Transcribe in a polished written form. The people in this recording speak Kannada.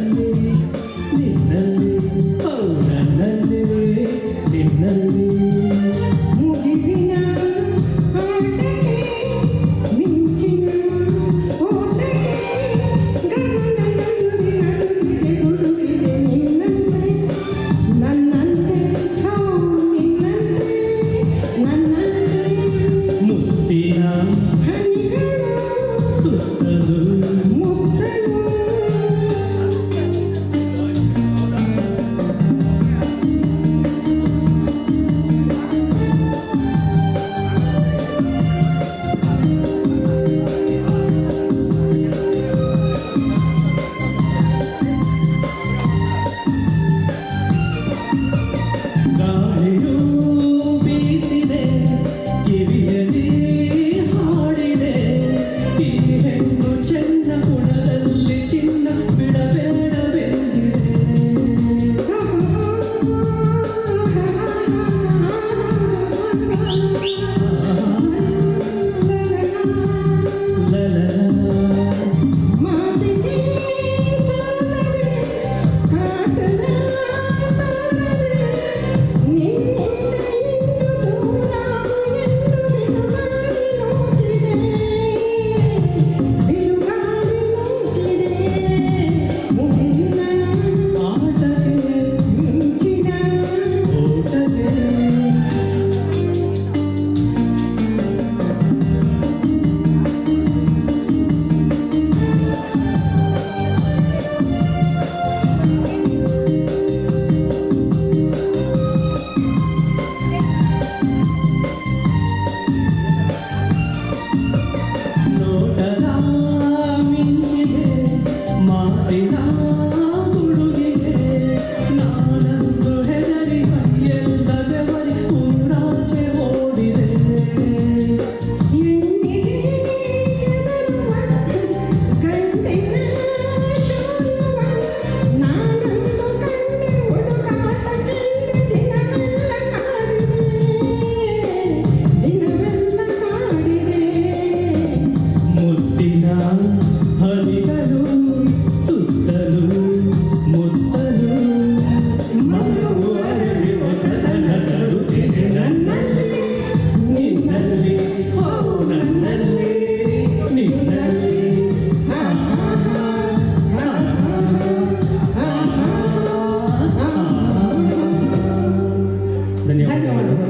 ನನ್ನಲ್ಲಿ ನಿನ್ನಲ್ಲಿ ಓ ನನ್ನಲ್ಲಿ ನಿನ್ನಲ್ಲಿ ಮುಗಿವಿನ ಆಟಕ್ಕೆ ಮಿಂಚಿನ ಓಟಕ್ಕೆ ಗಗನದಲ್ಲಿ ಗುಡುಗಿದೆ ನಿನ್ನಂತೆ ನನ್ನಂತೆ ನಿನ್ನಂತೆ ನನ್ನಂತೆ ಮುತ್ತಿನ ಹನಿಗಳು ಸುತ್ತಲೂ ಮುತ್ತಲು ಗಾಳಿಯು ಬೀಸಿದೆ ಕಿವಿಯಲ್ಲಿ ಹಾಡಿದೆ ಈ ಹೆಣ್ಣು ಚೆನ್ನ ಗುಣದಲ್ಲಿ ಚಿನ್ನ ಬಿಡಬೇಡವೆಂದಿದೆ ಲಲಲ ಮಾತಿಗೆ ಸೋಲದೆ ಆಟದ ತಾರದೆ ನಿನ್ನಿಂದ ಇನ್ನು ದೂರಾಗು ಎಂದು ಬಿರುಗಾಳಿ ನೋಟಿದೆ ಮುಗಿಲಿನ ಆಟಕ್ಕೆ ಮಿಂಚಿನ ಓಟಕ್ಕೆ ನೋಟದ ಮಿಂಚಿಗೆ ಮಾತಿನ ತುಳುಗಿಗೆ ನಾನಂದು ಹೆದರಿ ಎಲ್ಲ ಬೆವರಿ ಊರಾಚೆ ಓಡಿದೆ ಎಣ್ಣಿಗೆ ಎದರುವ ಗಂಡಿನ ಶೂನ್ಯವ ನಾನಂದು ಕಂಡೆ ಹುಡುಕಾಟ ಕಂಡೆ ದಿನವೆಲ್ಲ ಕಾಡಿದೆ ಮುತ್ತಿನ ಹನಿಗಳು ಸುತ್ತಲೂ ಮುತ್ತಲು ಮನವು ಅರಳಿ ಹೊಸತನ ತರುತ್ತಿದೆ ನನ್ನಲ್ಲಿ ನಿನ್ನಲ್ಲಿ ಓ ನನ್ನಲ್ಲಿ ನಿನ್ನಲ್ಲಿ ಧನ್ಯವಾದಗಳು.